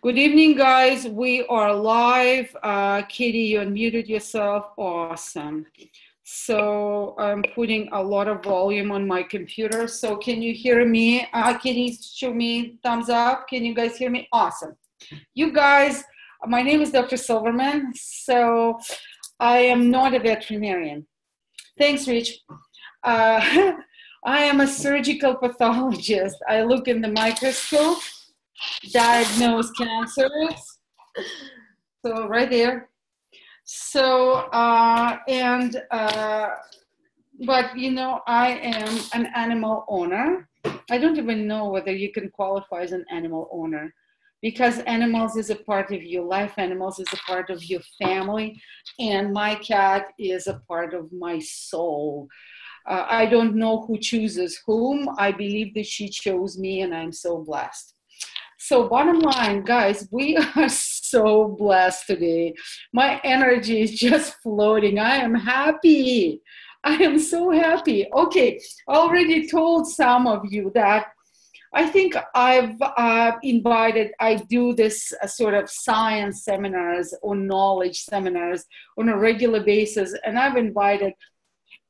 Good evening, guys. We are live. Katie, you unmuted yourself. Awesome. So I'm putting a lot of volume on my computer. So can you hear me? Katie, show me thumbs up. Can you guys hear me? Awesome. You guys, my name is Dr. Silverman. So I am not a veterinarian. Thanks, Rich. I am a surgical pathologist. I look in the microscope, diagnose cancers. So right there. So, but you know, I am an animal owner. I don't even know whether you can qualify as an animal owner because animals is a part of your life. Animals is a part of your family. And my cat is a part of my soul. I don't know who chooses whom. I believe that she chose me and I'm so blessed. So bottom line, guys, we are so blessed today. My energy is just floating. I am happy. I am so happy. Okay, I already told some of you that I think I've invited, I do this sort of science seminars or knowledge seminars on a regular basis, and I've invited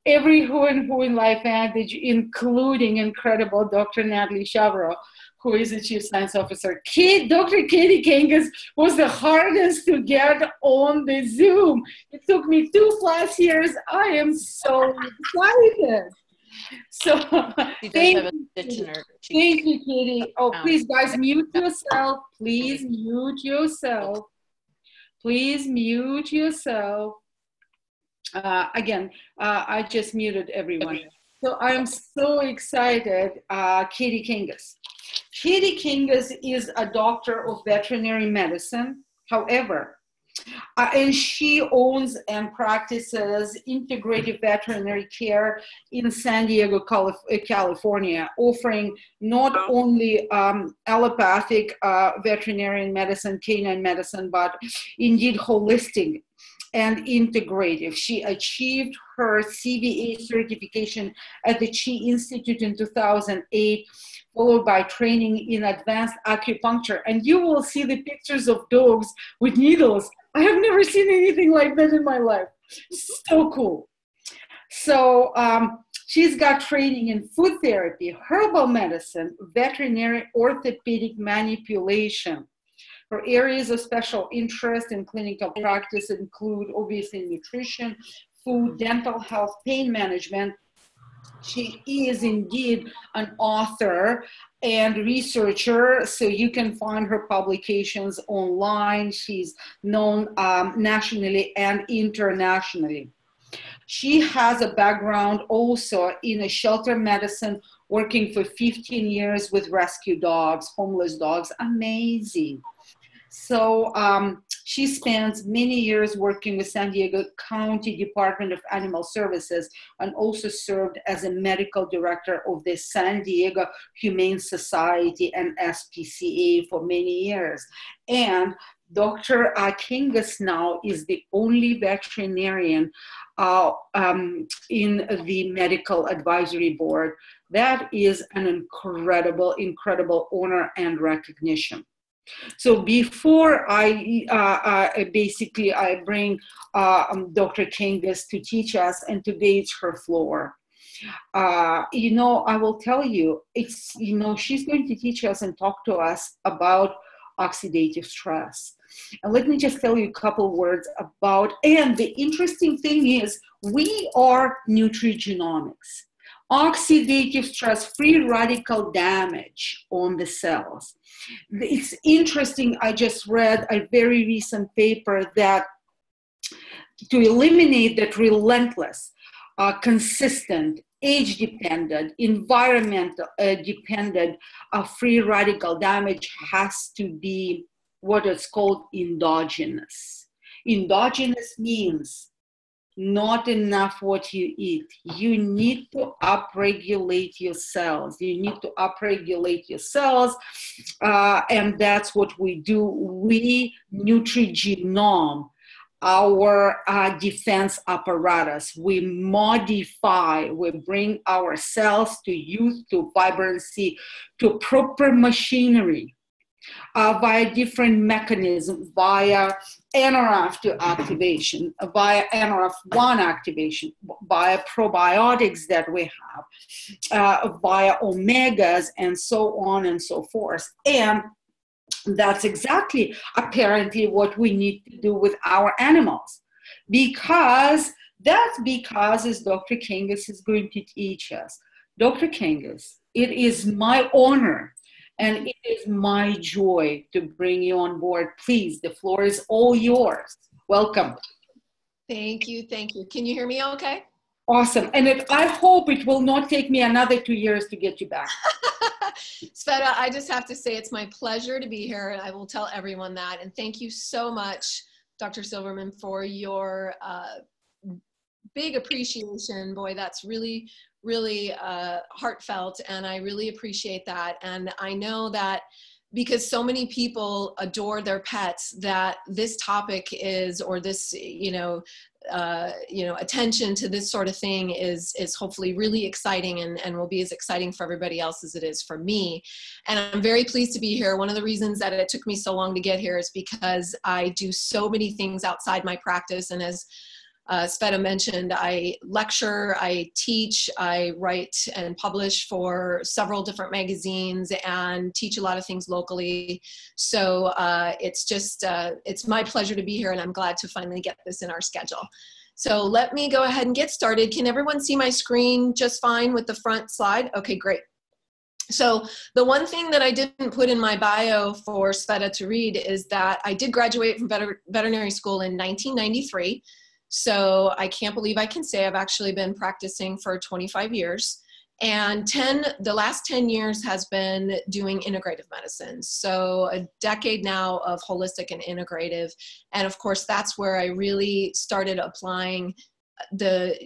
every who and who in LifeVantage, including incredible Dr. Natalie Chavreau, who is the Chief Science Officer. Dr. Katie Kangas was the hardest to get on the Zoom. It took me 2+ years. I am so excited. So thank you, Katie. Oh, please, guys, mute yourself. Please mute yourself. Please mute yourself. Again, I just muted everyone. So I am so excited, Katie Kangas. Katie Kangas is a doctor of veterinary medicine. However, and she owns and practices integrative veterinary care in San Diego, California, offering not only allopathic veterinarian medicine, canine medicine, but indeed holistic and integrative. She achieved her CVA certification at the Chi Institute in 2008, followed by training in advanced acupuncture. And you will see the pictures of dogs with needles. I have never seen anything like that in my life. So cool. So she's got training in food therapy, herbal medicine, veterinary orthopedic manipulation. Her areas of special interest in clinical practice include obviously nutrition, food, dental health, pain management. She is indeed an author and researcher, so you can find her publications online. She's known nationally and internationally. She has a background also in a shelter medicine, working for 15 years with rescue dogs, homeless dogs. Amazing. So she spends many years working with San Diego County Department of Animal Services and also served as a medical director of the San Diego Humane Society and SPCA for many years. And Dr. Kangas now is the only veterinarian in the medical advisory board. That is an incredible, incredible honor and recognition. So before I bring Dr. Kangas to teach us, and today it's her floor. You know, I will tell you, it's, you know, she's going to teach us and talk to us about oxidative stress. And let me just tell you a couple words about, and the interesting thing is, we are Nutrigenomics. Oxidative stress, free radical damage on the cells. It's interesting, I just read a very recent paper that to eliminate that relentless, consistent, age-dependent, environmental-dependent free radical damage has to be what is called endogenous. Endogenous means not enough what you eat. You need to upregulate your cells. You need to upregulate your cells, and that's what we do. We nutrigenome our defense apparatus. We modify, we bring our cells to youth, to vibrancy, to proper machinery. via different mechanisms, via NRF2 activation, via NRF1 activation, via probiotics that we have, via omegas, and so on and so forth. And that's exactly apparently what we need to do with our animals, because as Dr. Kangas is going to teach us. Dr. Kangas, it is my honor and it is my joy to bring you on board. Please, the floor is all yours. Welcome. Thank you, thank you. Can you hear me okay? Awesome. And I hope it will not take me another 2 years to get you back. Sveta, I just have to say it's my pleasure to be here, and I will tell everyone that. And thank you so much, Dr. Silverman, for your big appreciation. Boy, that's really, really heartfelt, and I really appreciate that. And I know that because so many people adore their pets, that this topic is, or this, attention to this sort of thing is hopefully really exciting, and will be as exciting for everybody else as it is for me. And I'm very pleased to be here. One of the reasons that it took me so long to get here is because I do so many things outside my practice. And as Sveta mentioned, I lecture, I teach, I write and publish for several different magazines and teach a lot of things locally. So it's just, it's my pleasure to be here, and I'm glad to finally get this in our schedule. So let me go ahead and get started. Can everyone see my screen just fine with the front slide? Okay, great. So the one thing that I didn't put in my bio for Sveta to read is that I did graduate from veterinary school in 1993. So I can't believe I can say I've actually been practicing for 25 years. And the last 10 years has been doing integrative medicine. So a decade now of holistic and integrative. And of course, that's where I really started applying the,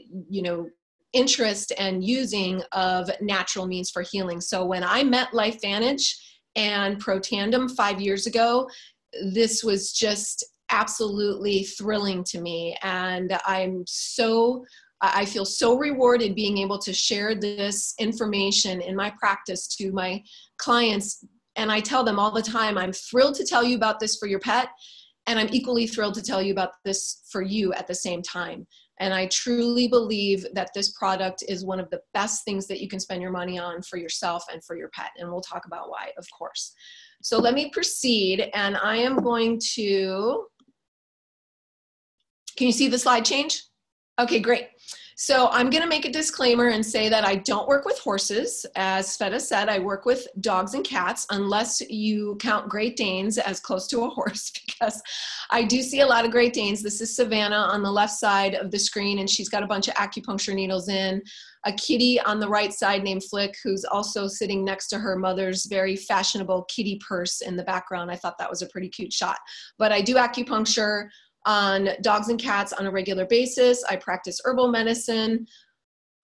interest and using of natural means for healing. So when I met LifeVantage and Protandim 5 years ago, this was just absolutely thrilling to me. And I feel so rewarded being able to share this information in my practice to my clients. And I tell them all the time, I'm thrilled to tell you about this for your pet, and I'm equally thrilled to tell you about this for you at the same time. And I truly believe that this product is one of the best things that you can spend your money on for yourself and for your pet. And we'll talk about why, of course. So let me proceed, and I am going to, can you see the slide change? Okay, great. So I'm going to make a disclaimer and say that I don't work with horses. As Sveta said, I work with dogs and cats, unless you count Great Danes as close to a horse, because I do see a lot of Great Danes. This is Savannah on the left side of the screen, and she's got a bunch of acupuncture needles in. A kitty on the right side named Flick, who's also sitting next to her mother's very fashionable kitty purse in the background. I thought that was a pretty cute shot. But I do acupuncture on dogs and cats on a regular basis. I practice herbal medicine,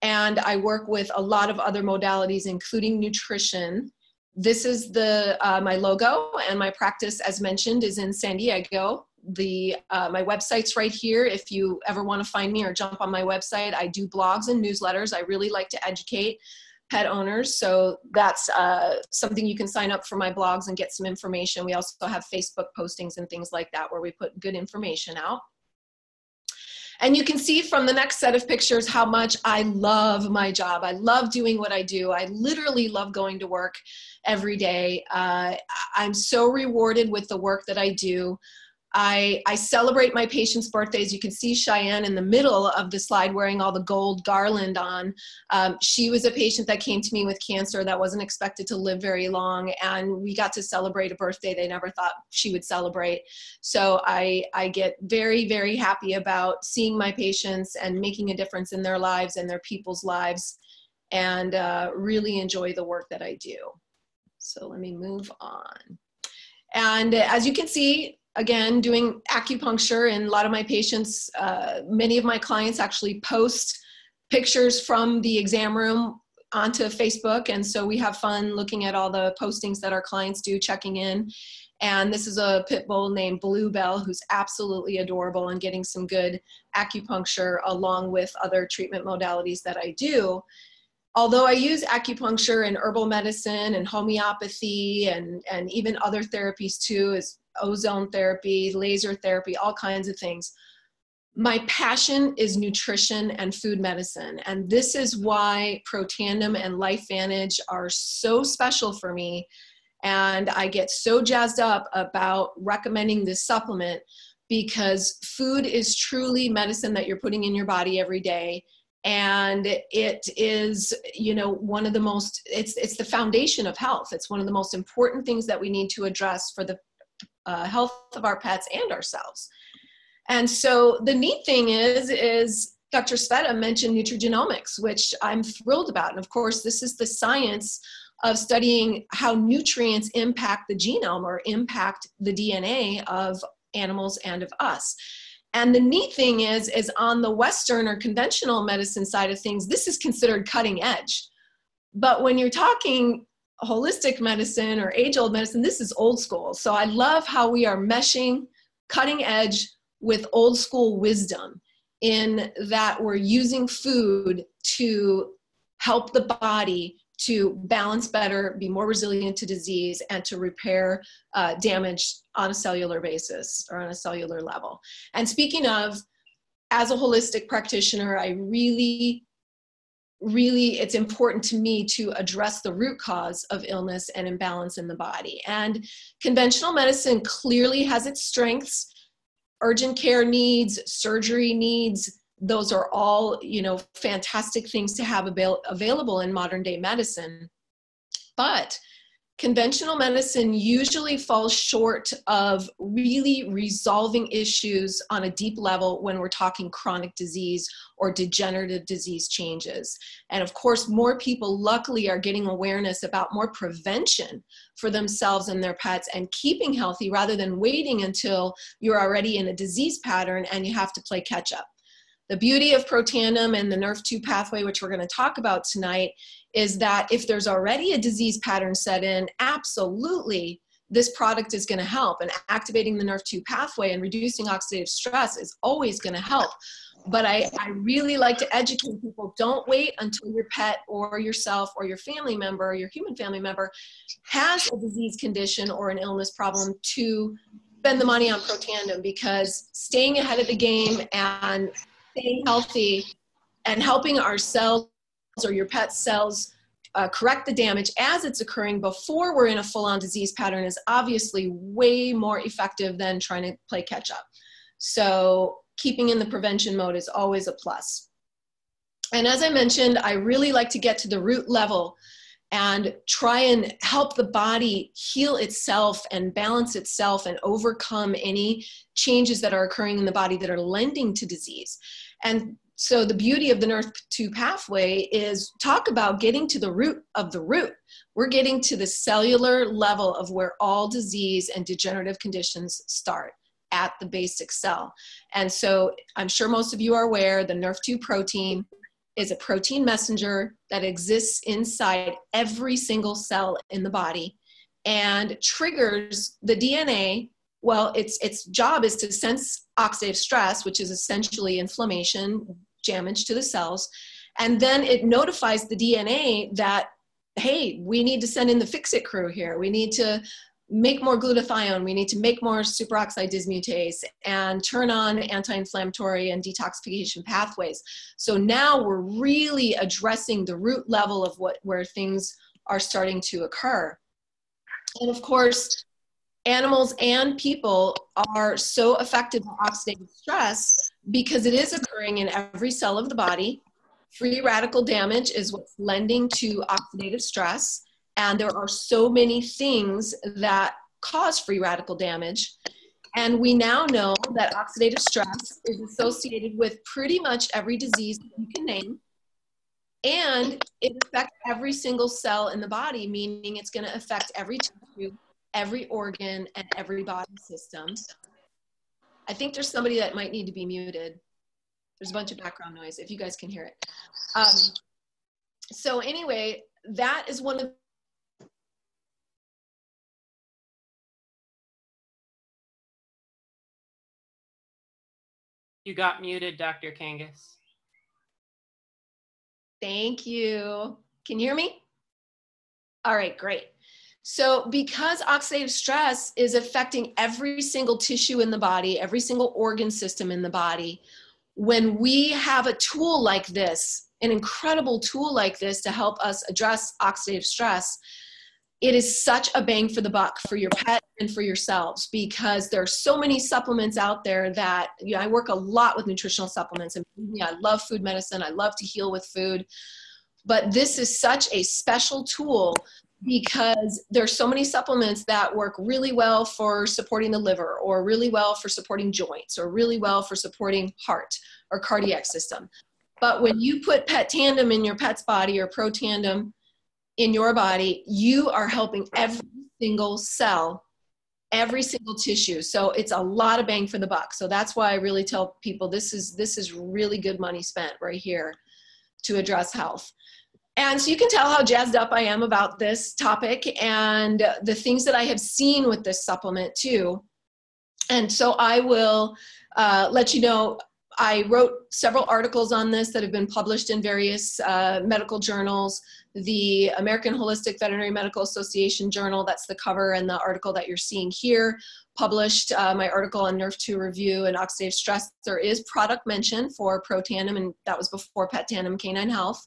and I work with a lot of other modalities, including nutrition. This is my logo, and my practice, as mentioned, is in San Diego. My website's right here. If you ever want to find me or jump on my website, I do blogs and newsletters. I really like to educate pet owners. So that's something you can sign up for my blogs and get some information. We also have Facebook postings and things like that where we put good information out. And you can see from the next set of pictures how much I love my job. I love doing what I do. I literally love going to work every day. I'm so rewarded with the work that I do. I celebrate my patients' birthdays. You can see Cheyenne in the middle of the slide wearing all the gold garland on. She was a patient that came to me with cancer that wasn't expected to live very long, and we got to celebrate a birthday they never thought she would celebrate. So I get very, very happy about seeing my patients and making a difference in their lives and their people's lives, and really enjoy the work that I do. So let me move on. And as you can see, again, doing acupuncture, and a lot of my patients, many of my clients actually post pictures from the exam room onto Facebook. And so we have fun looking at all the postings that our clients do, checking in. And this is a pit bull named Bluebell, who's absolutely adorable and getting some good acupuncture along with other treatment modalities that I do. although I use acupuncture and herbal medicine and homeopathy and even other therapies too, as ozone therapy, laser therapy, all kinds of things, my passion is nutrition and food medicine. And this is why Protandim and LifeVantage are so special for me. And I get so jazzed up about recommending this supplement, because food is truly medicine that you're putting in your body every day. And it is, you know, one of the most, it's the foundation of health. It's one of the most important things that we need to address for the health of our pets and ourselves. And so the neat thing is Dr. Sveta mentioned nutrigenomics, which I'm thrilled about. And of course, this is the science of studying how nutrients impact the genome or impact the DNA of animals and of us. And the neat thing is on the Western or conventional medicine side of things, this is considered cutting edge. But when you're talking holistic medicine or age-old medicine, this is old school. So I love how we are meshing cutting edge with old school wisdom, in that we're using food to help the body to balance better, be more resilient to disease, and to repair damage on a cellular basis or on a cellular level. And speaking of, as a holistic practitioner, I really, it's important to me to address the root cause of illness and imbalance in the body. And conventional medicine clearly has its strengths. Urgent care needs, surgery needs, those are all, you know, fantastic things to have available in modern day medicine. But conventional medicine usually falls short of really resolving issues on a deep level when we're talking chronic disease or degenerative disease changes. And of course, more people luckily are getting awareness about more prevention for themselves and their pets and keeping healthy, rather than waiting until you're already in a disease pattern and you have to play catch up. The beauty of Protandim and the NRF2 pathway, which we're going to talk about tonight, is that if there's already a disease pattern set in, absolutely this product is going to help. And activating the NRF2 pathway and reducing oxidative stress is always going to help. But I really like to educate people, don't wait until your pet or yourself or your family member or your human family member has a disease condition or an illness problem to spend the money on Protandim, because staying ahead of the game and staying healthy and helping our cells or your pet's cells correct the damage as it's occurring before we're in a full-on disease pattern is obviously way more effective than trying to play catch up. So keeping in the prevention mode is always a plus. And as I mentioned, I really like to get to the root level and try and help the body heal itself and balance itself and overcome any changes that are occurring in the body that are lending to disease. And so the beauty of the NRF2 pathway is talk about getting to the root of the root. We're getting to the cellular level of where all disease and degenerative conditions start, at the basic cell. And so I'm sure most of you are aware the NRF2 protein is a protein messenger that exists inside every single cell in the body and triggers the DNA. Well, its job is to sense oxidative stress, which is essentially inflammation, damage to the cells. And then it notifies the DNA that, hey, we need to send in the fix-it crew here. We need to make more glutathione. We need to make more superoxide dismutase and turn on anti-inflammatory and detoxification pathways. So now we're really addressing the root level of where things are starting to occur. And of course, animals and people are so affected by oxidative stress because it is occurring in every cell of the body. Free radical damage is what's lending to oxidative stress. And there are so many things that cause free radical damage. And we now know that oxidative stress is associated with pretty much every disease that you can name. And it affects every single cell in the body, meaning it's going to affect every tissue, every organ, and every body system. I think there's somebody that might need to be muted. There's a bunch of background noise, if you guys can hear it. So anyway, that is one of You got muted, Dr. Kangas. Thank you. Can you hear me? All right, great. So because oxidative stress is affecting every single tissue in the body, every single organ system in the body, when we have a tool like this, an incredible tool like this to help us address oxidative stress, it is such a bang for the buck for your pet and for yourselves, because there are so many supplements out there that, you know, I work a lot with nutritional supplements, and I love food medicine. I love to heal with food, but this is such a special tool because there's so many supplements that work really well for supporting the liver, or really well for supporting joints, or really well for supporting heart or cardiac system. But when you put Pet Tandem in your pet's body, or Protandim in your body, you are helping every single cell, every single tissue. So it's a lot of bang for the buck. So that's why I really tell people this is really good money spent right here to address health. And so you can tell how jazzed up I am about this topic and the things that I have seen with this supplement too. And so I will let you know, I wrote several articles on this that have been published in various medical journals. The American Holistic Veterinary Medical Association journal, that's the cover, and the article that you're seeing here, published my article on Nerve2 review and oxidative stress. There is product mention for Protandim, and that was before Pet Tandem Canine Health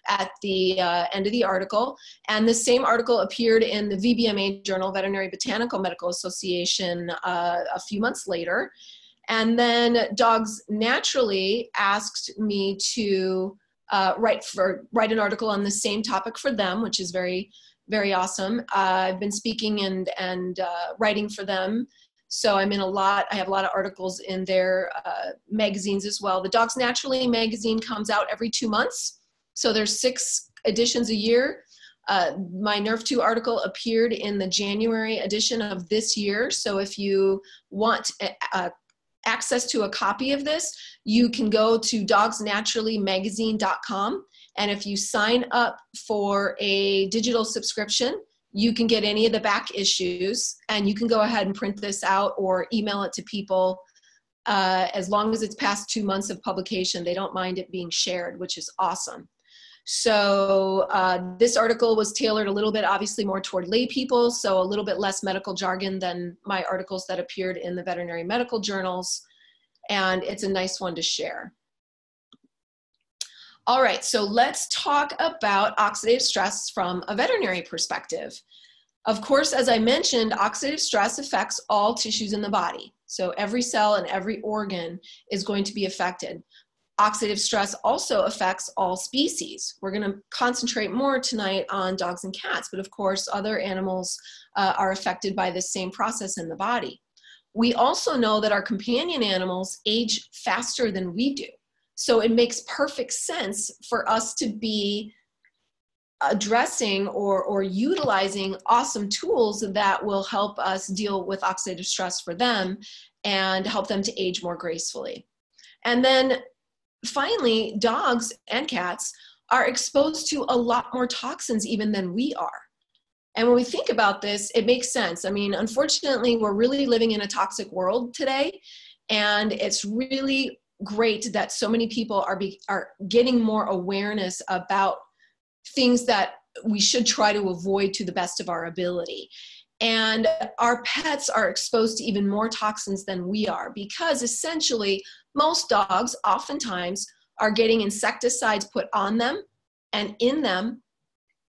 at the end of the article. And the same article appeared in the VBMA journal, Veterinary Botanical Medical Association, a few months later. And then Dogs Naturally asked me to write an article on the same topic for them, which is very, very awesome. I've been speaking and writing for them. So I have a lot of articles in their magazines as well. The Dogs Naturally magazine comes out every 2 months. So there's 6 editions a year. My Nerve2 article appeared in the January edition of this year. So if you want access to a copy of this, you can go to dogsnaturallymagazine.com. And if you sign up for a digital subscription, you can get any of the back issues, and you can go ahead and print this out or email it to people. As long as it's past 2 months of publication, they don't mind it being shared, which is awesome. So this article was tailored a little bit, obviously more toward lay people, so a little bit less medical jargon than my articles that appeared in the veterinary medical journals, and it's a nice one to share. All right, so let's talk about oxidative stress from a veterinary perspective. Of course, as I mentioned, oxidative stress affects all tissues in the body. So every cell and every organ is going to be affected. Oxidative stress also affects all species. We're going to concentrate more tonight on dogs and cats, but of course other animals are affected by this same process in the body. We also know that our companion animals age faster than we do. So it makes perfect sense for us to be addressing or utilizing awesome tools that will help us deal with oxidative stress for them and help them to age more gracefully. And then finally, dogs and cats are exposed to a lot more toxins even than we are. And when we think about this, it makes sense. I mean, unfortunately, we're really living in a toxic world today, and it's really great that so many people are getting more awareness about things that we should try to avoid to the best of our ability. And our pets are exposed to even more toxins than we are, because essentially most dogs oftentimes are getting insecticides put on them and in them,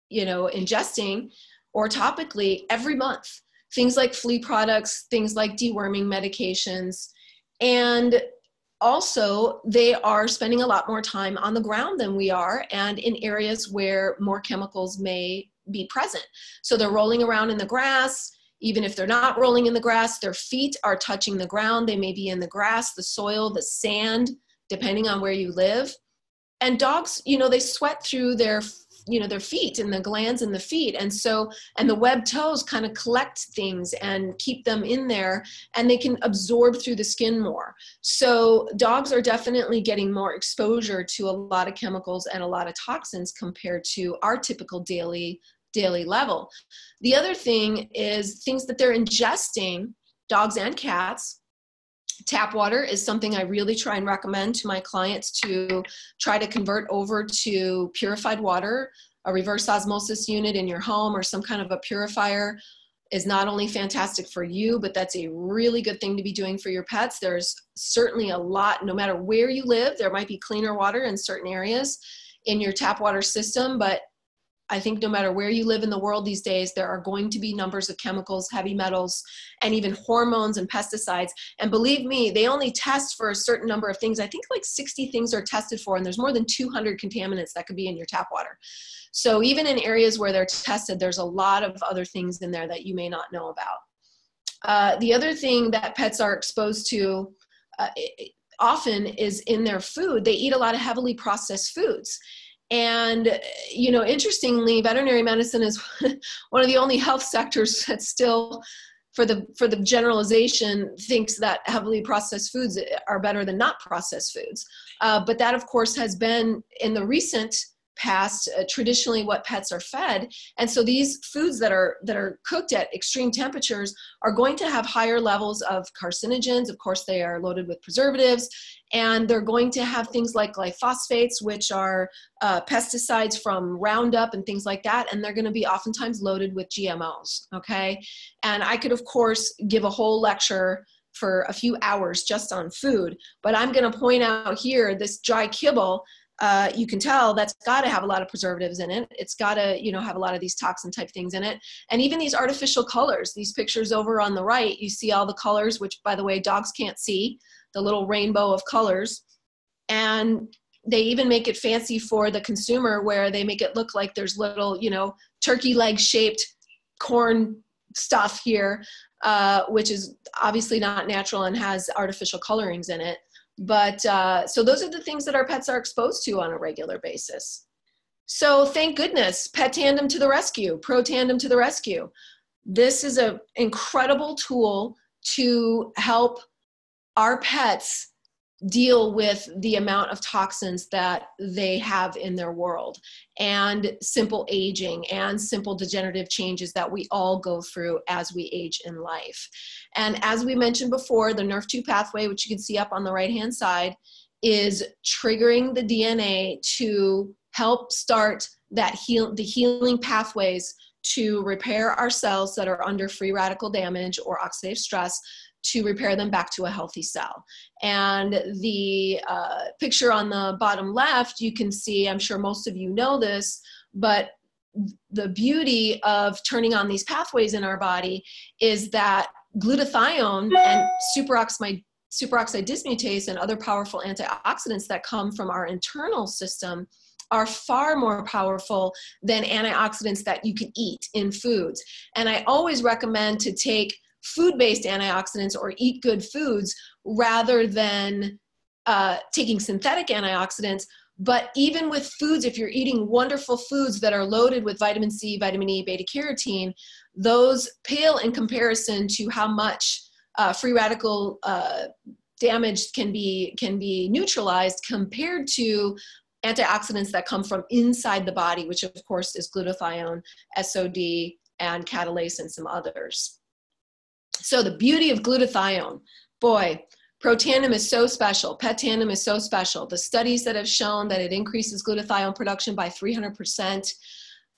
you know, ingesting or topically every month. Things like flea products, things like deworming medications, and also, they are spending a lot more time on the ground than we are, and in areas where more chemicals may be present. So they're rolling around in the grass. Even if they're not rolling in the grass, their feet are touching the ground. They may be in the grass, the soil, the sand, depending on where you live. And dogs, you know, they sweat through their feet and the glands in the feet. And the webbed toes kind of collect things and keep them in there, and they can absorb through the skin more. So dogs are definitely getting more exposure to a lot of chemicals and a lot of toxins compared to our typical daily level. The other thing is things that they're ingesting, dogs and cats, Tap water is something I really try and recommend to my clients to try to convert over to purified water. A reverse osmosis unit in your home or some kind of a purifier is not only fantastic for you, but that's a really good thing to be doing for your pets. There's certainly a lot, no matter where you live, there might be cleaner water in certain areas in your tap water system, but I think no matter where you live in the world these days, there are going to be numbers of chemicals, heavy metals, and even hormones and pesticides. And believe me, they only test for a certain number of things. I think like 60 things are tested for, and there's more than 200 contaminants that could be in your tap water. So even in areas where they're tested, there's a lot of other things in there that you may not know about. The other thing that pets are exposed to often is in their food. They eat a lot of heavily processed foods. And, you know, interestingly, veterinary medicine is one of the only health sectors that still, for the generalization, thinks that heavily processed foods are better than not processed foods. But that, of course, has been in the recent past traditionally what pets are fed. And so these foods that are cooked at extreme temperatures are going to have higher levels of carcinogens. Of course, they are loaded with preservatives, and they're going to have things like glyphosates, which are pesticides from Roundup and things like that. And they're going to be oftentimes loaded with GMOs. Okay. And I could, of course, give a whole lecture for a few hours just on food, but I'm going to point out here this dry kibble. You can tell that's got to have a lot of preservatives in it. It's got to, you know, have a lot of these toxin type things in it. And even these artificial colors, these pictures over on the right, you see all the colors, which, by the way, dogs can't see, the little rainbow of colors. And they even make it fancy for the consumer, where they make it look like there's little, you know, turkey leg shaped corn stuff here, which is obviously not natural and has artificial colorings in it. But so those are the things that our pets are exposed to on a regular basis. So thank goodness, Pet Tandem to the rescue, Protandim to the rescue. This is an incredible tool to help our pets deal with the amount of toxins that they have in their world, and simple aging and simple degenerative changes that we all go through as we age in life. And as we mentioned before, the NRF2 pathway, which you can see up on the right-hand side, is triggering the DNA to help start that the healing pathways to repair our cells that are under free radical damage or oxidative stress, to repair them back to a healthy cell. And the picture on the bottom left, you can see, I'm sure most of you know this, but the beauty of turning on these pathways in our body is that glutathione and superoxide dismutase and other powerful antioxidants that come from our internal system are far more powerful than antioxidants that you can eat in foods. And I always recommend to take food-based antioxidants or eat good foods rather than taking synthetic antioxidants. But even with foods, if you're eating wonderful foods that are loaded with vitamin C, vitamin E, beta carotene, those pale in comparison to how much free radical damage can be neutralized compared to antioxidants that come from inside the body, which of course is glutathione, SOD, and catalase, and some others. So the beauty of glutathione, boy, Protandim is so special. Pet Tandem is so special. The studies that have shown that it increases glutathione production by 300%.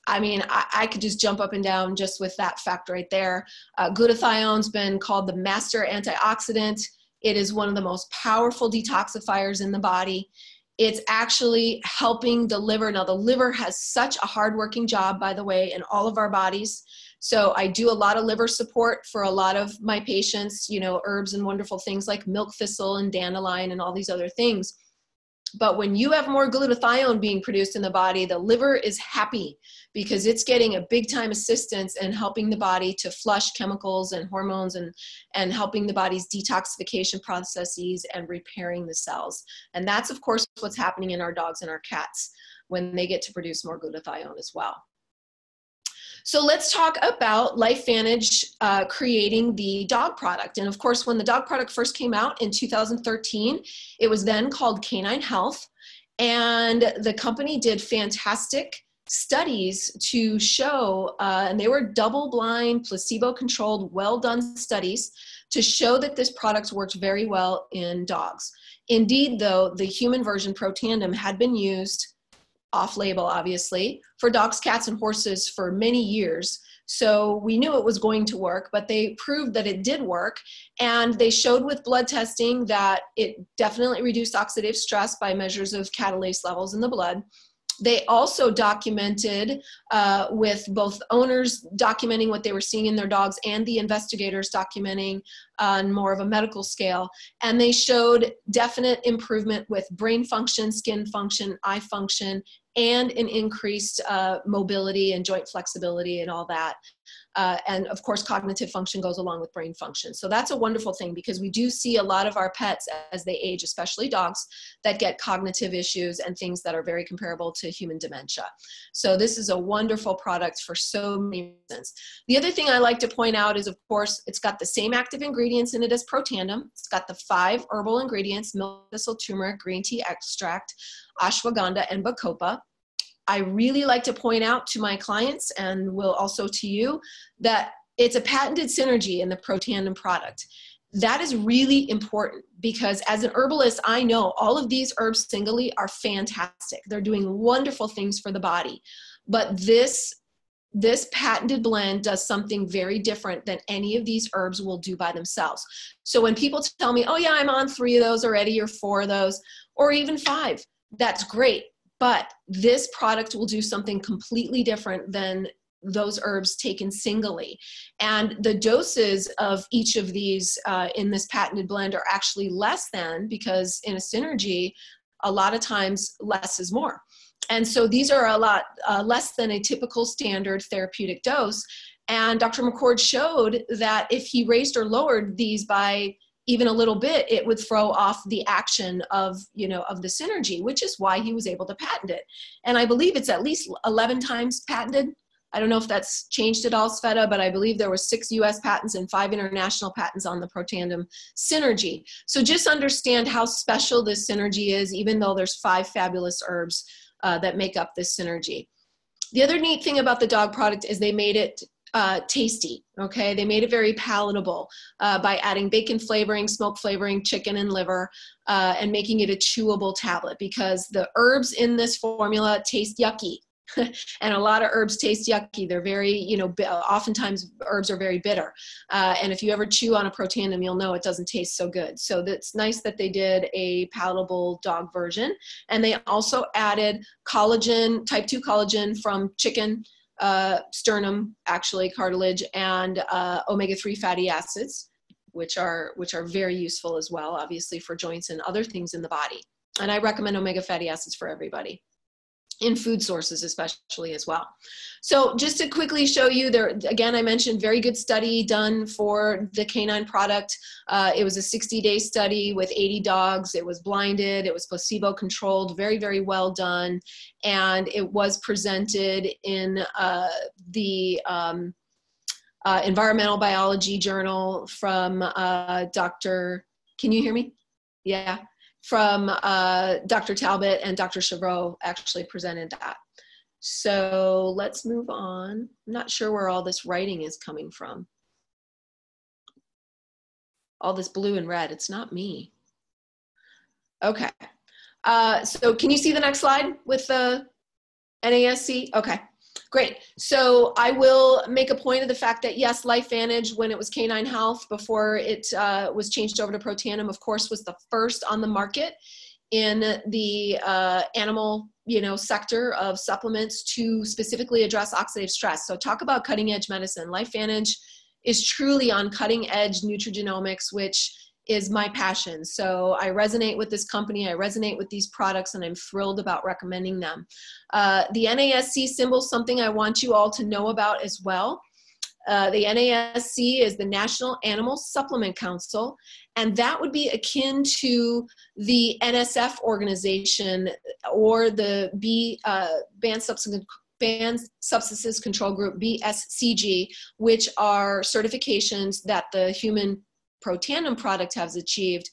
I mean, I could just jump up and down just with that fact right there. Glutathione's been called the master antioxidant. It is one of the most powerful detoxifiers in the body. It's actually helping the liver. Now, the liver has such a hardworking job, by the way, in all of our bodies. So I do a lot of liver support for a lot of my patients, you know, herbs and wonderful things like milk thistle and dandelion and all these other things. But when you have more glutathione being produced in the body, the liver is happy because it's getting a big time assistance in helping the body to flush chemicals and hormones and helping the body's detoxification processes and repairing the cells. And that's, of course, what's happening in our dogs and our cats when they get to produce more glutathione as well. So let's talk about LifeVantage creating the dog product. And of course, when the dog product first came out in 2013, it was then called Canine Health. And the company did fantastic studies to show, and they were double-blind, placebo-controlled, well-done studies to show that this product worked very well in dogs. Indeed, though, the human version, Protandim, had been used off-label, obviously, for dogs, cats, and horses for many years. So we knew it was going to work, but they proved that it did work. And they showed with blood testing that it definitely reduced oxidative stress by measures of catalase levels in the blood. They also documented with both owners documenting what they were seeing in their dogs and the investigators documenting on more of a medical scale. And they showed definite improvement with brain function, skin function, eye function, and an increased mobility and joint flexibility and all that. And of course, cognitive function goes along with brain function. So that's a wonderful thing, because we do see a lot of our pets as they age, especially dogs, that get cognitive issues and things that are very comparable to human dementia. So this is a wonderful product for so many reasons. The other thing I like to point out is, of course, it's got the same active ingredients in it as Protandim. It's got the 5 herbal ingredients: milk thistle, turmeric, green tea extract, ashwagandha, and bacopa. I really like to point out to my clients, and will also to you, that it's a patented synergy in the Protandim product. That is really important, because as an herbalist, I know all of these herbs singly are fantastic. They're doing wonderful things for the body. But this patented blend does something very different than any of these herbs will do by themselves. So when people tell me, oh yeah, I'm on 3 of those already, or 4 of those, or even 5, that's great. But this product will do something completely different than those herbs taken singly. And the doses of each of these in this patented blend are actually less than, because in a synergy, a lot of times less is more. And so these are a lot less than a typical standard therapeutic dose. And Dr. McCord showed that if he raised or lowered these by even a little bit, it would throw off the action of, of the synergy, which is why he was able to patent it. And I believe it's at least 11 times patented. I don't know if that's changed at all, Sveta, but I believe there were 6 US patents and 5 international patents on the Protandim synergy. So just understand how special this synergy is, even though there's 5 fabulous herbs that make up this synergy. The other neat thing about the dog product is they made it tasty, okay? They made it very palatable by adding bacon flavoring, smoke flavoring, chicken and liver, and making it a chewable tablet, because the herbs in this formula taste yucky. And a lot of herbs taste yucky. They're very, oftentimes herbs are very bitter. And if you ever chew on a Protandim, you'll know it doesn't taste so good. So it's nice that they did a palatable dog version. And they also added collagen, type 2 collagen from chicken, sternum, actually, cartilage, and omega-3 fatty acids, which are very useful as well, obviously, for joints and other things in the body. And I recommend omega fatty acids for everybody, in food sources especially as well. So just to quickly show you there, again, I mentioned very good study done for the canine product. It was a 60-day study with 80 dogs. It was blinded. It was placebo controlled, very, very well done. And it was presented in the Environmental Biology Journal from Dr. Can you hear me? Yeah. From Dr. Talbot and Dr. Chavreau actually presented that. So let's move on. I'm not sure where all this writing is coming from. All this blue and red, it's not me. Okay. So can you see the next slide with the NASC? Okay. Great. So I will make a point of the fact that, yes, LifeVantage, when it was Canine Health, before it was changed over to Protandim, of course, was the first on the market in the animal, sector of supplements to specifically address oxidative stress. So talk about cutting edge medicine. LifeVantage is truly on cutting edge nutrigenomics, which is my passion. So I resonate with this company, I resonate with these products, and I'm thrilled about recommending them. The NASC symbol is something I want you all to know about as well. The NASC is the National Animal Supplement Council, and that would be akin to the NSF organization or the Banned Substances Control Group, BSCG, which are certifications that the human Protandim product has achieved.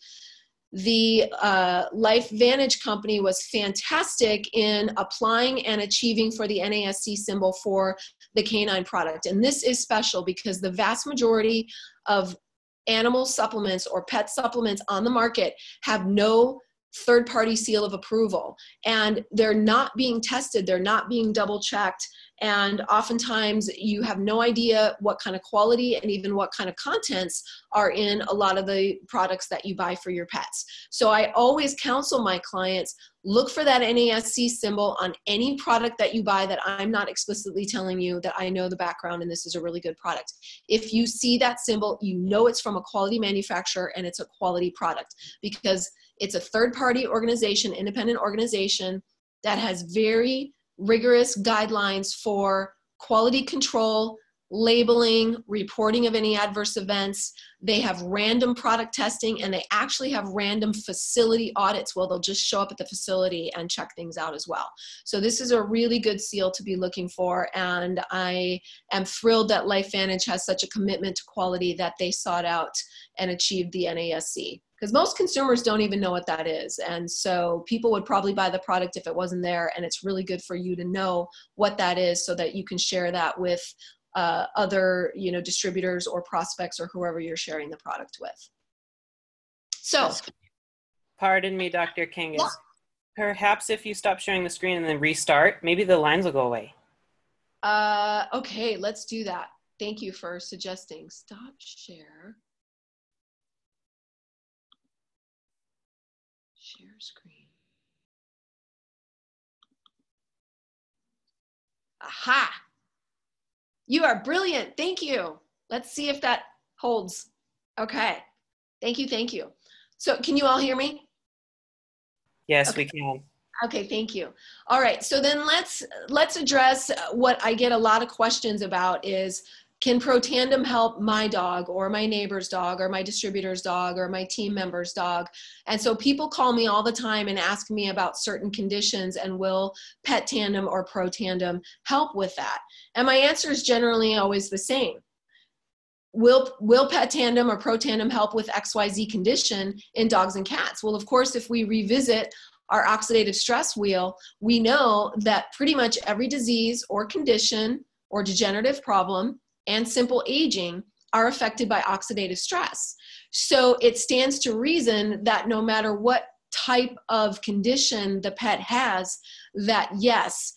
The LifeVantage company was fantastic in applying and achieving for the NASC symbol for the canine product. And this is special because the vast majority of animal supplements or pet supplements on the market have no third-party seal of approval, and they're not being tested, they're not being double-checked, and oftentimes you have no idea what kind of quality and even what kind of contents are in a lot of the products that you buy for your pets. So I always counsel my clients, look for that NASC symbol on any product that you buy that I'm not explicitly telling you that I know the background and this is a really good product. If you see that symbol, you know it's from a quality manufacturer and it's a quality product, because it's a third-party organization, independent organization that has very rigorous guidelines for quality control, labeling, reporting of any adverse events. They have random product testing, and they actually have random facility audits where they'll just show up at the facility and check things out as well. So this is a really good seal to be looking for, and I am thrilled that LifeVantage has such a commitment to quality that they sought out and achieved the NASC. Because most consumers don't even know what that is. And so people would probably buy the product if it wasn't there, and it's really good for you to know what that is so that you can share that with other, you know, distributors or prospects or whoever you're sharing the product with. So. Pardon me, Dr. Kangas. Yeah. Perhaps if you stop sharing the screen and then restart, maybe the lines will go away. Okay, let's do that. Thank you for suggesting. Stop share. Share screen. Aha! You are brilliant. Thank you. Let's see if that holds. Okay. Thank you. Thank you. So can you all hear me? Yes, Okay. we can. Okay, thank you. All right, so then let's address what I get a lot of questions about is, can Protandim help my dog or my neighbor's dog or my distributor's dog or my team member's dog? And so people call me all the time and ask me about certain conditions, and will Pet Tandem or Protandim help with that? And my answer is generally always the same. Will Pet Tandem or Protandim help with XYZ condition in dogs and cats? Well, of course, if we revisit our oxidative stress wheel, we know that pretty much every disease or condition or degenerative problem and simple aging are affected by oxidative stress. So it stands to reason that no matter what type of condition the pet has, that yes,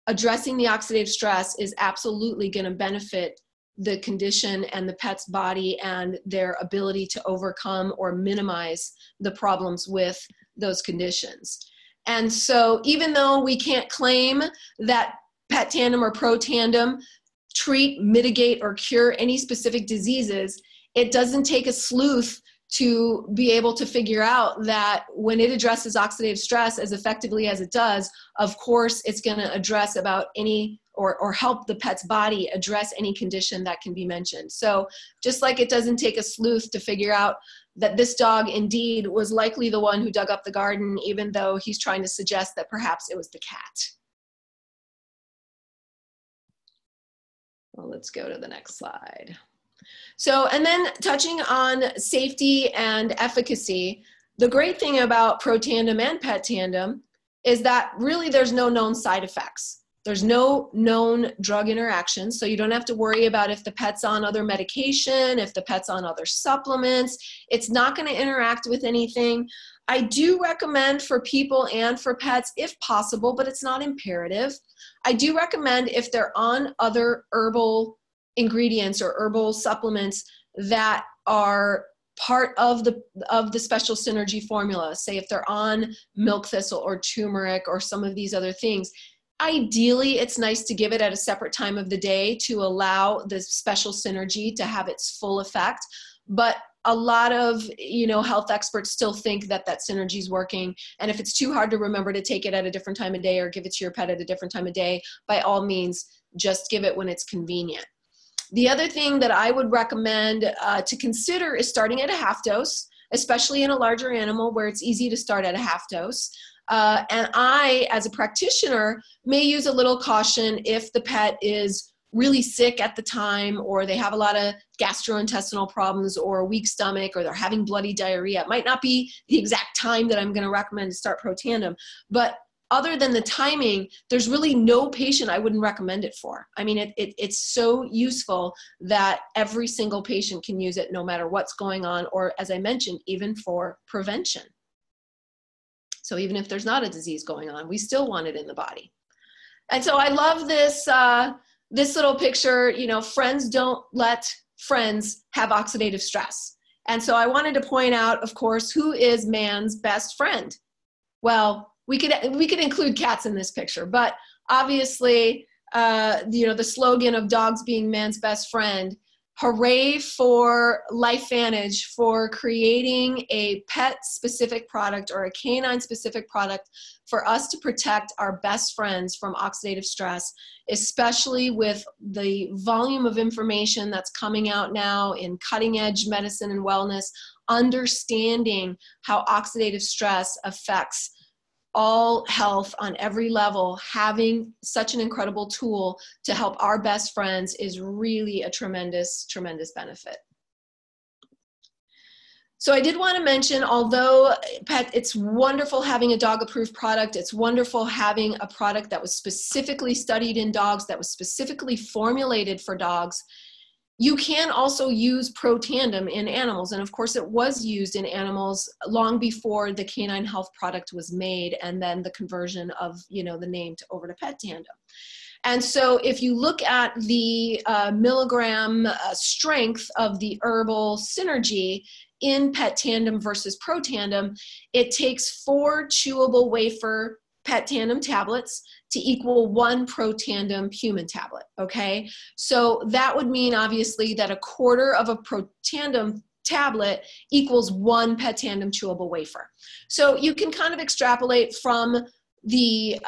addressing the oxidative stress is absolutely going to benefit the condition and the pet's body and their ability to overcome or minimize the problems with those conditions. And so even though we can't claim that Pet Tandem or Protandim treat, mitigate, or cure any specific diseases, it doesn't take a sleuth to be able to figure out that when it addresses oxidative stress as effectively as it does, of course, it's going to address about any or help the pet's body address any condition that can be mentioned. So just like it doesn't take a sleuth to figure out that this dog indeed was likely the one who dug up the garden, even though he's trying to suggest that perhaps it was the cat. Well, let's go to the next slide. So, and then touching on safety and efficacy, the great thing about Protandim and Pet Tandem is that really there's no known side effects. There's no known drug interactions, so you don't have to worry about if the pet's on other medication, if the pet's on other supplements. It's not going to interact with anything. I do recommend for people and for pets if possible, but it's not imperative. I do recommend if they're on other herbal ingredients or herbal supplements that are part of the special synergy formula, say if they're on milk thistle or turmeric or some of these other things. Ideally, it's nice to give it at a separate time of the day to allow the special synergy to have its full effect. But a lot of, health experts still think that that synergy is working. And if it's too hard to remember to take it at a different time of day or give it to your pet at a different time of day, by all means, just give it when it's convenient. The other thing that I would recommend to consider is starting at a half dose, especially in a larger animal where it's easy to start at a half dose. And I, as a practitioner, may use a little caution if the pet is really sick at the time, or they have a lot of gastrointestinal problems or a weak stomach, or they're having bloody diarrhea. It might not be the exact time that I'm going to recommend to start Protandim, but other than the timing, there's really no patient I wouldn't recommend it for. I mean, it's so useful that every single patient can use it no matter what's going on, or as I mentioned, even for prevention. So even if there's not a disease going on, we still want it in the body. And so I love this, this little picture, you know, friends don't let friends have oxidative stress. And so I wanted to point out, of course, who is man's best friend? Well, we could include cats in this picture, but obviously, you know, the slogan of dogs being man's best friend. Hooray for LifeVantage for creating a pet-specific product or a canine-specific product for us to protect our best friends from oxidative stress, especially with the volume of information that's coming out now in cutting-edge medicine and wellness, understanding how oxidative stress affects all health on every level. Having such an incredible tool to help our best friends is really a tremendous, tremendous benefit. So I did want to mention, although it's wonderful having a dog-approved product, it's wonderful having a product that was specifically studied in dogs, that was specifically formulated for dogs, you can also use Protandim in animals. And of course it was used in animals long before the canine health product was made, and then the conversion of, you know, the name over to Pet Tandem. And so if you look at the milligram strength of the herbal synergy in Pet Tandem versus Protandim, it takes 4 chewable wafer Pet Tandem tablets to equal 1 Protandim human tablet, okay? So that would mean, obviously, that 1/4 of a Protandim tablet equals 1 Pet Tandem chewable wafer. So you can kind of extrapolate from the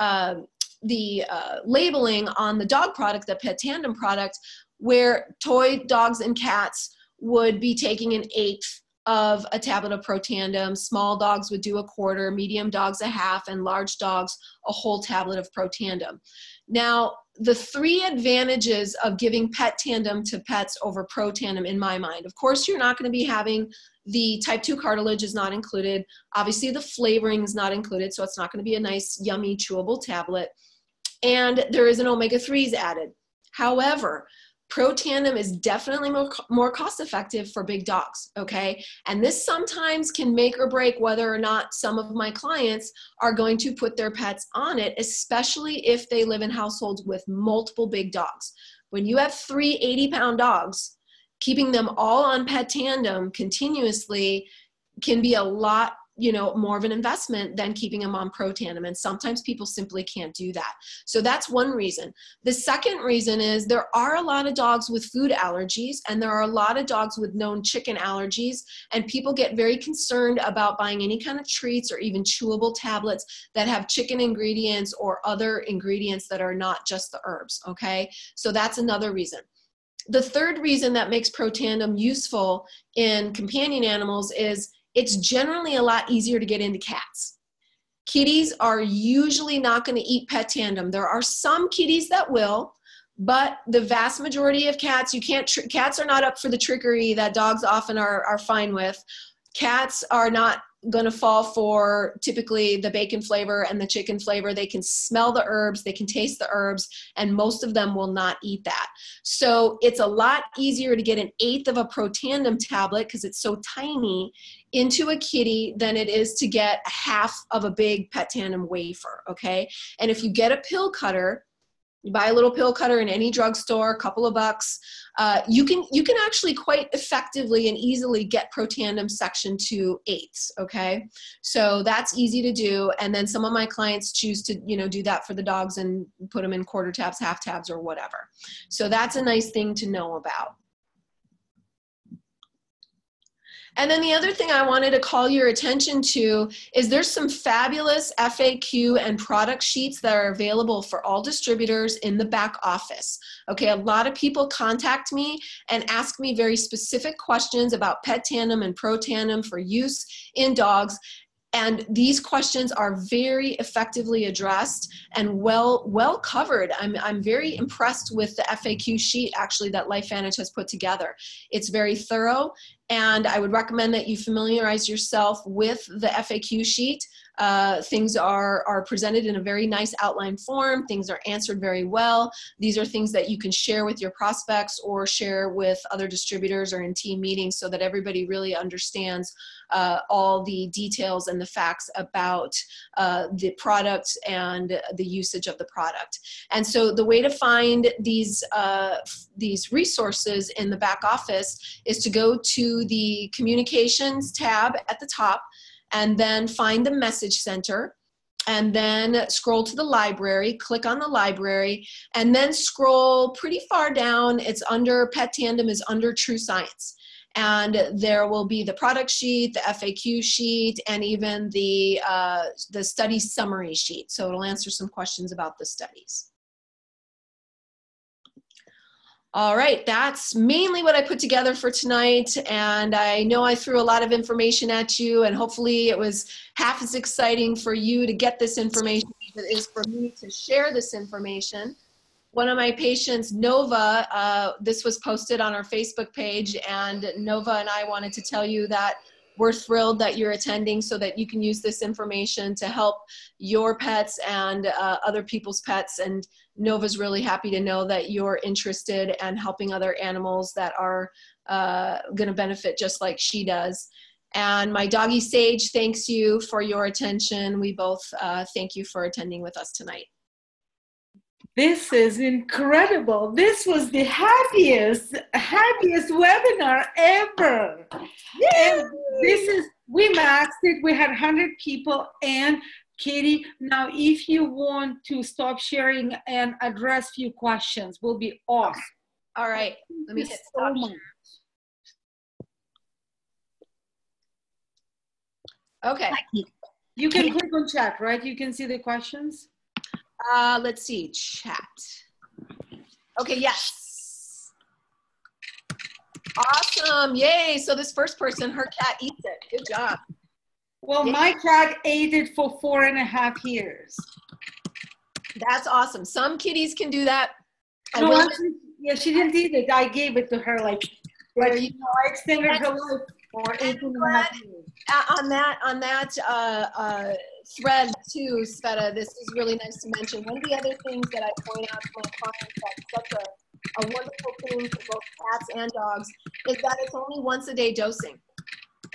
labeling on the dog product, the Pet Tandem product, where toy dogs and cats would be taking 1/8 of a tablet of Protandim. Small dogs would do 1/4, medium dogs 1/2, and large dogs a whole tablet of Protandim. Now, the 3 advantages of giving Pet Tandem to pets over Protandim in my mind: of course, you're not going to be having the type 2 cartilage is not included. Obviously, the flavoring is not included, so it's not going to be a nice, yummy, chewable tablet. And there is an omega-3s added. However, Protandim is definitely more cost-effective for big dogs, okay? And this sometimes can make or break whether or not some of my clients are going to put their pets on it, especially if they live in households with multiple big dogs. When you have 3 80-pound dogs, keeping them all on Pet Tandem continuously can be a lot, you know, more of an investment than keeping them on Protandim. And sometimes people simply can't do that. So that's one reason. The second reason is there are a lot of dogs with food allergies, and there are a lot of dogs with known chicken allergies, and people get very concerned about buying any kind of treats or even chewable tablets that have chicken ingredients or other ingredients that are not just the herbs, okay? So that's another reason. The third reason that makes Protandim useful in companion animals is it's generally a lot easier to get into cats. Kitties are usually not going to eat Pet Tandem. There are some kitties that will, but the vast majority of cats, cats are not up for the trickery that dogs often are fine with. Cats are not going to fall for typically the bacon flavor and the chicken flavor. They can smell the herbs, they can taste the herbs, and most of them will not eat that. So it's a lot easier to get 1/8 of a Protandim tablet, because it's so tiny, into a kitty than it is to get 1/2 of a big Pet Tandem wafer, okay? And if you get a pill cutter, you buy a little pill cutter in any drugstore, a couple of bucks, you can actually quite effectively and easily get Protandim section to 8s, okay? So that's easy to do. And then some of my clients choose to, you know, do that for the dogs and put them in 1/4 tabs, 1/2 tabs, or whatever. So that's a nice thing to know about. And then the other thing I wanted to call your attention to is there's some fabulous FAQ and product sheets that are available for all distributors in the back office. Okay, a lot of people contact me and ask me very specific questions about Pet Tandem and Protandim for use in dogs. And these questions are very effectively addressed and well covered. I'm very impressed with the FAQ sheet actually that LifeVantage has put together. It's very thorough, and I would recommend that you familiarize yourself with the FAQ sheet. Things are presented in a very nice outline form. Things are answered very well. These are things that you can share with your prospects or share with other distributors or in team meetings so that everybody really understands all the details and the facts about the product and the usage of the product. And so the way to find these resources in the back office is to go to the communications tab at the top and then find the message center, and then scroll to the library, click on the library, and then scroll pretty far down. It's under Pet Tandem is under True Science. And there will be the product sheet, the FAQ sheet, and even the study summary sheet. So it'll answer some questions about the studies. All right, that's mainly what I put together for tonight. And I know I threw a lot of information at you, and hopefully it was half as exciting for you to get this information as it is for me to share this information. One of my patients, Nova, this was posted on our Facebook page, and Nova and I wanted to tell you that we're thrilled that you're attending so that you can use this information to help your pets and other people's pets. And Nova's really happy to know that you're interested in helping other animals that are going to benefit just like she does. And my doggy Sage thanks you for your attention. We both thank you for attending with us tonight. This is incredible. This was the happiest webinar ever. And we maxed it. We had 100 people. And Katie, now if you want to stop sharing and address few questions, we'll be off. All right. Let me hit stop share. Okay. You can click on chat, right? You can see the questions. Let's see, chat. Okay, yes. Awesome, yay. So this first person, her cat eats it. Good job. Well, yay. My cat ate it for 4.5 years. That's awesome. Some kitties can do that. No, yeah, she didn't eat it. I gave it to her like, I extended her life for 18.5 years. On that thread too, Sveta, this is really nice to mention. One of the other things that I point out to my clients that's such a wonderful thing for both cats and dogs is that it's only once a day dosing.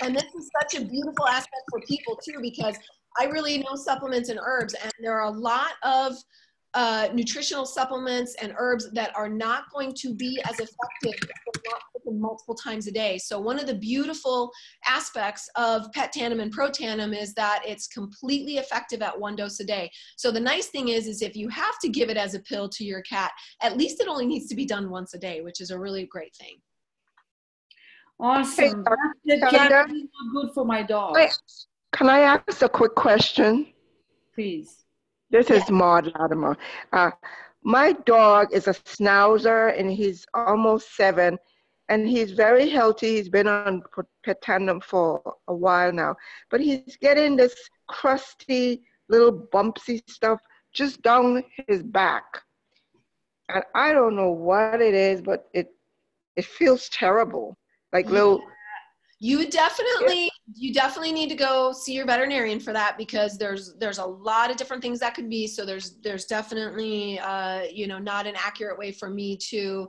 And this is such a beautiful aspect for people too, because I really know supplements and herbs, and there are a lot of nutritional supplements and herbs that are not going to be as effective if they're not taken multiple times a day. So one of the beautiful aspects of Pet Tandem and Protandim is that it's completely effective at 1 dose a day. So the nice thing is if you have to give it as a pill to your cat, at least it only needs to be done once a day, which is a really great thing. Awesome. That's good for my dog. Can I ask a quick question? Please. This is Maud Latimer. My dog is a schnauzer, and he's almost 7, and he's very healthy. He's been on Pet Tandem for a while now, but he's getting this crusty little bumpy stuff just down his back. And I don't know what it is, but it feels terrible. Like little... You definitely need to go see your veterinarian for that, because there's a lot of different things that could be. So there's definitely not an accurate way for me to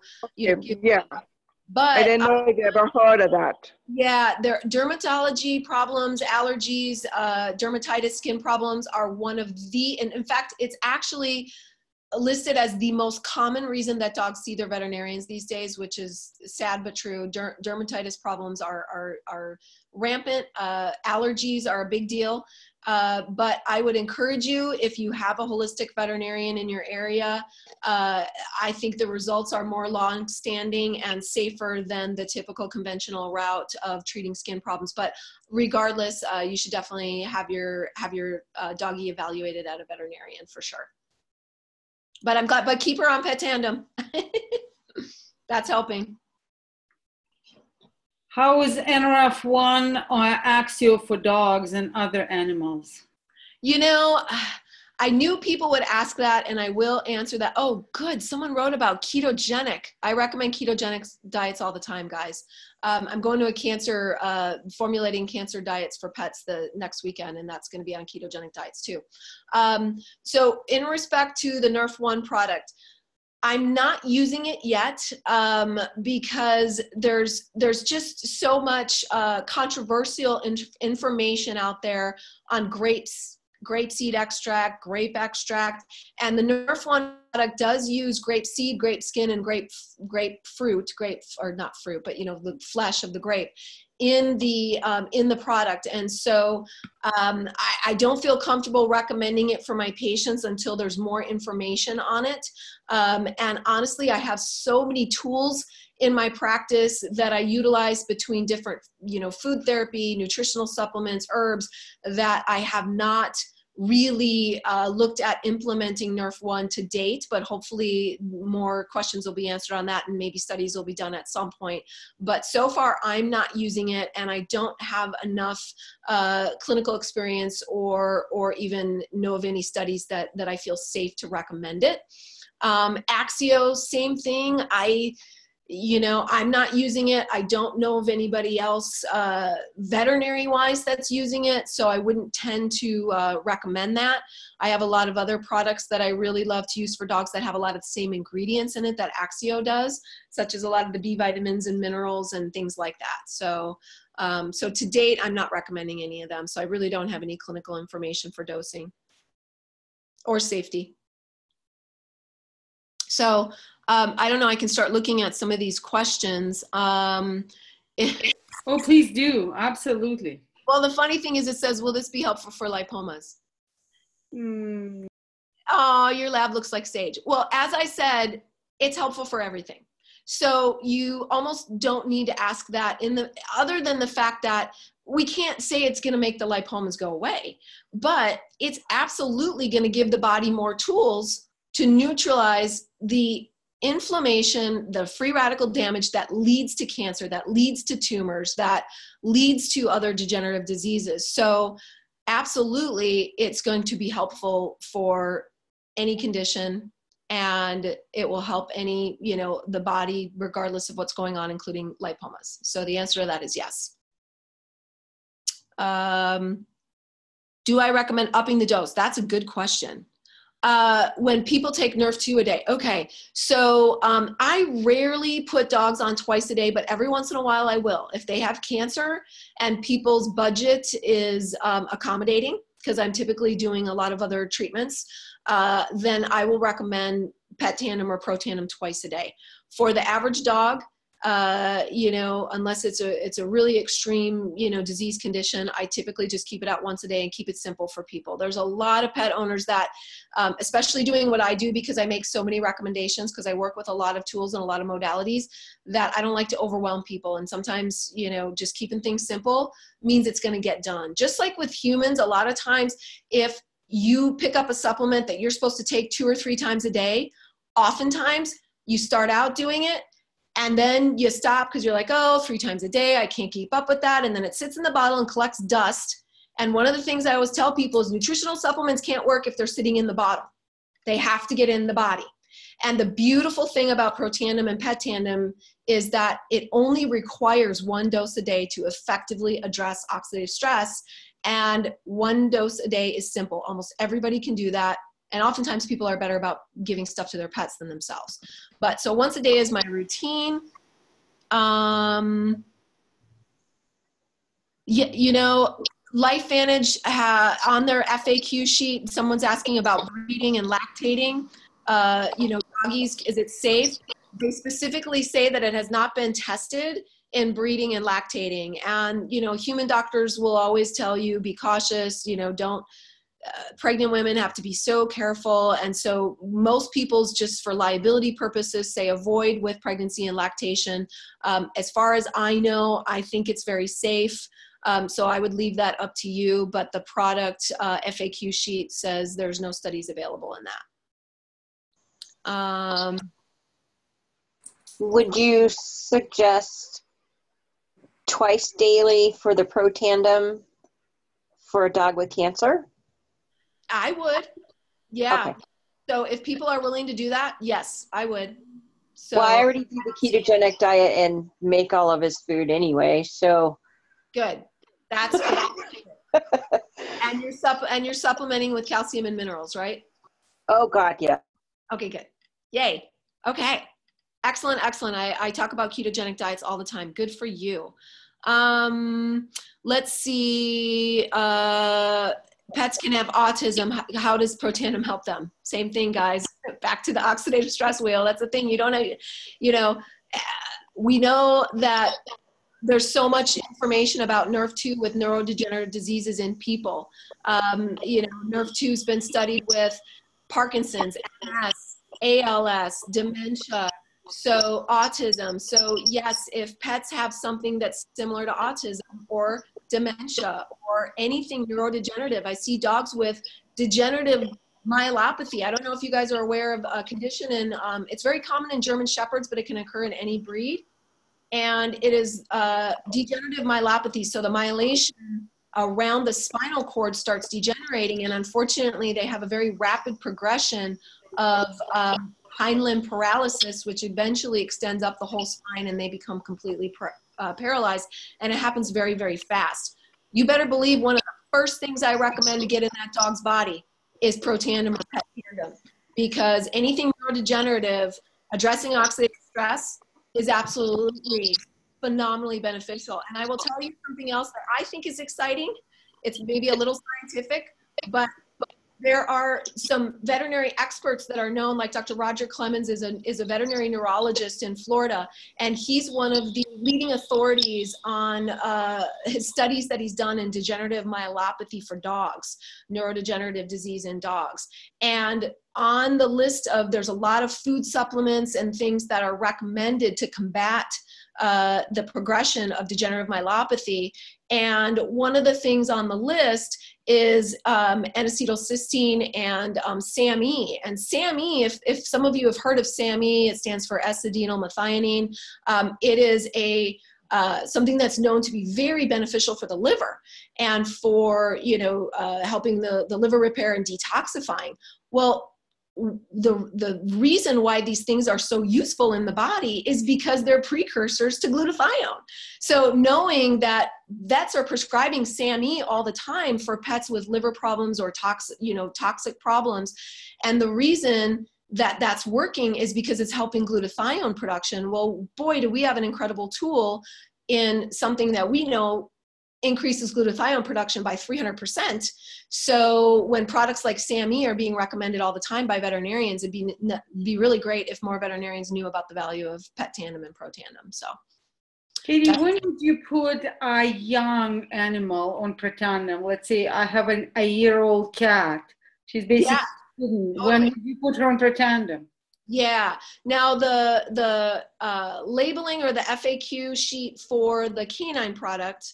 But I didn't know if you ever heard of that. Yeah, there dermatology problems, allergies, dermatitis, skin problems are one of the, and in fact, it's actually listed as the most common reason that dogs see their veterinarians these days, which is sad but true. Dermatitis problems are rampant. Allergies are a big deal. But I would encourage you, if you have a holistic veterinarian in your area, I think the results are more long-standing and safer than the typical conventional route of treating skin problems. But regardless, you should definitely have your doggy evaluated at a veterinarian for sure. But I'm glad, but keep her on Pet Tandem. That's helping. How is NRF1 or Axial for dogs and other animals? You know, I knew people would ask that, and I will answer that. Oh, good. Someone wrote about ketogenic. I recommend ketogenic diets all the time, guys. I'm going to a cancer, formulating cancer diets for pets the next weekend, and that's going to be on ketogenic diets too. So in respect to the Nerf One product, I'm not using it yet because there's just so much controversial information out there on grapes, grape seed extract, grape extract, and the Nerf One product does use grape seed, grape skin, and grapefruit, or not fruit, but the flesh of the grape in the product. And so I don't feel comfortable recommending it for my patients until there's more information on it. And honestly, I have so many tools in my practice that I utilize between different, food therapy, nutritional supplements, herbs, that I have not really looked at implementing Nerf One to date, but hopefully more questions will be answered on that, and maybe studies will be done at some point. But so far, I'm not using it, and I don't have enough clinical experience or even know of any studies that I feel safe to recommend it. Axial, same thing. I'm not using it. I don't know of anybody else veterinary wise that's using it, so I wouldn't tend to recommend that. I have a lot of other products that I really love to use for dogs that have a lot of the same ingredients in it that Axial does, such as a lot of the B vitamins and minerals and things like that. So to date, I'm not recommending any of them. So I really don't have any clinical information for dosing or safety. So I don't know, I can start looking at some of these questions. Oh, please do. Absolutely. Well, the funny thing is it says, will this be helpful for lipomas? Oh, your lab looks like sage. Well, as I said, it's helpful for everything. So you almost don't need to ask that other than the fact that we can't say it's going to make the lipomas go away, but it's absolutely going to give the body more tools to neutralize the inflammation, the free radical damage that leads to cancer, that leads to tumors, that leads to other degenerative diseases. So absolutely, it's going to be helpful for any condition, and it will help the body regardless of what's going on, including lipomas. So the answer to that is yes. Do I recommend upping the dose? That's a good question. When people take Nerf 2 a day. Okay, so I rarely put dogs on twice a day, but every once in a while I will. If they have cancer and people's budget is accommodating, because I'm typically doing a lot of other treatments, then I will recommend Pet Tandem or Protandim twice a day. For the average dog, unless it's a really extreme, disease condition, I typically just keep it out once a day and keep it simple for people. There's a lot of pet owners that, especially doing what I do, because I make so many recommendations, because I work with a lot of tools and a lot of modalities, that I don't like to overwhelm people. And sometimes, just keeping things simple means it's going to get done. Just like with humans, a lot of times, if you pick up a supplement that you're supposed to take 2 or 3 times a day, oftentimes you start out doing it, and then you stop because you're like, oh, 3 times a day, I can't keep up with that. And then it sits in the bottle and collects dust. And one of the things I always tell people is nutritional supplements can't work if they're sitting in the bottle. They have to get in the body. And the beautiful thing about Protandim and Pet Tandem is that it only requires 1 dose a day to effectively address oxidative stress. And 1 dose a day is simple. Almost everybody can do that. And oftentimes people are better about giving stuff to their pets than themselves. But so once a day is my routine. LifeVantage, on their FAQ sheet, someone's asking about breeding and lactating. Doggies, is it safe? They specifically say that it has not been tested in breeding and lactating. And, human doctors will always tell you, be cautious, pregnant women have to be so careful. And so most people's, just for liability purposes, say avoid with pregnancy and lactation. As far as I know, I think it's very safe. So I would leave that up to you, but the product FAQ sheet says there's no studies available in that. Would you suggest twice daily for the Protandim for a dog with cancer? I would. Yeah. Okay. So if people are willing to do that, yes, I would. So Well, I already do the ketogenic diet and make all of his food anyway, so. good. That's and you're supplementing with calcium and minerals, right? Oh God, yeah. Okay, good. Yay. Okay. Excellent, excellent. I talk about ketogenic diets all the time. Good for you. Let's see. Pets can have autism. How does Protandim help them? Same thing, guys. Back to the oxidative stress wheel. That's the thing. You don't know, we know that there's so much information about NRF2 with neurodegenerative diseases in people. NRF2 has been studied with Parkinson's, MS, ALS, dementia, so autism. So yes, if pets have something that's similar to autism or dementia or anything neurodegenerative, I see dogs with degenerative myelopathy. I don't know if you guys are aware of a condition, and it's very common in German Shepherds, but it can occur in any breed. And it is degenerative myelopathy. So the myelation around the spinal cord starts degenerating, and unfortunately they have a very rapid progression of hind limb paralysis, which eventually extends up the whole spine, and they become completely paralyzed, and it happens very, very fast. You better believe one of the first things I recommend to get in that dog's body is Protandim or Pet Tandem, because anything neurodegenerative, addressing oxidative stress is absolutely phenomenally beneficial. And I will tell you something else that I think is exciting. It's maybe a little scientific, but there are some veterinary experts that are known, like Dr. Roger Clemens is a veterinary neurologist in Florida, and he's one of the leading authorities on his studies that he's done in degenerative myelopathy for dogs, neurodegenerative disease in dogs. And on the list of, there's a lot of food supplements and things that are recommended to combat the progression of degenerative myelopathy. And one of the things on the list is N-acetylcysteine and SAMe. And SAMe, if some of you have heard of SAMe, it stands for S-adenylmethionine. It is something that's known to be very beneficial for the liver and for helping the liver repair and detoxifying. Well, the reason why these things are so useful in the body is because they're precursors to glutathione. So knowing that vets are prescribing SAMe all the time for pets with liver problems or toxic problems, and the reason that that's working is because it's helping glutathione production. Well, boy, do we have an incredible tool in something that we know increases glutathione production by 300%. So when products like SAMe are being recommended all the time by veterinarians, it'd be really great if more veterinarians knew about the value of Pet Tandem and Protandim. So, Katie, when would you put a young animal on Protandim? Let's say I have a year-old cat. She's basically when would you put her on Protandim? Yeah. Now the labeling or the FAQ sheet for the canine product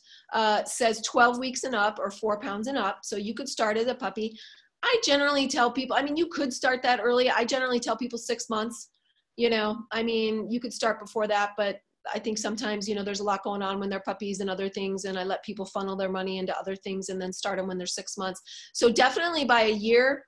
says 12 weeks and up or 4 pounds and up. So you could start as a puppy. I generally tell people, you could start that early. I generally tell people 6 months, you could start before that, but I think sometimes, there's a lot going on when they're puppies and other things, and I let people funnel their money into other things and then start them when they're 6 months. So definitely by a year,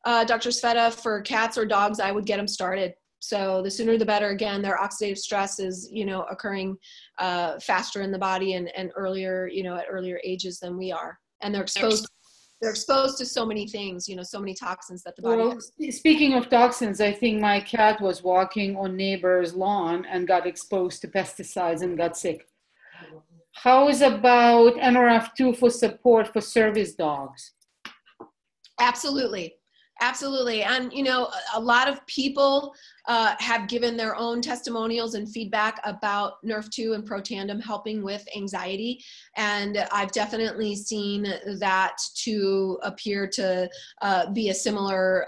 Dr. Sveta, for cats or dogs, I would get them started. So the sooner the better. Again, their oxidative stress is, occurring faster in the body and earlier, at earlier ages than we are. And they're exposed to so many things, so many toxins that the body has. Speaking of toxins, I think my cat was walking on neighbor's lawn and got exposed to pesticides and got sick. How is about NRF2 for support for service dogs? Absolutely. Absolutely. And, a lot of people have given their own testimonials and feedback about NRF2 and Protandim helping with anxiety. And I've definitely seen that to appear to be a similar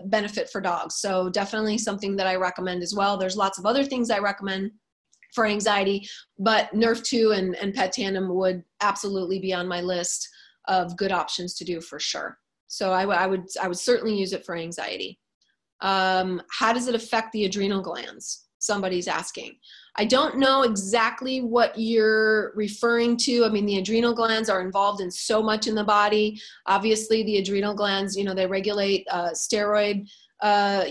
benefit for dogs. So definitely something that I recommend as well. There's lots of other things I recommend for anxiety, but NRF2 and Pet Tandem would absolutely be on my list of good options to do for sure. So I would certainly use it for anxiety. How does it affect the adrenal glands? somebody's asking. I don't know exactly what you're referring to. I mean, the adrenal glands are involved in so much in the body. Obviously, the adrenal glands, you know, they regulate steroid,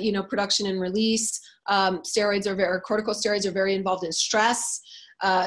you know, production and release. Steroids are very, corticosteroids are very involved in stress.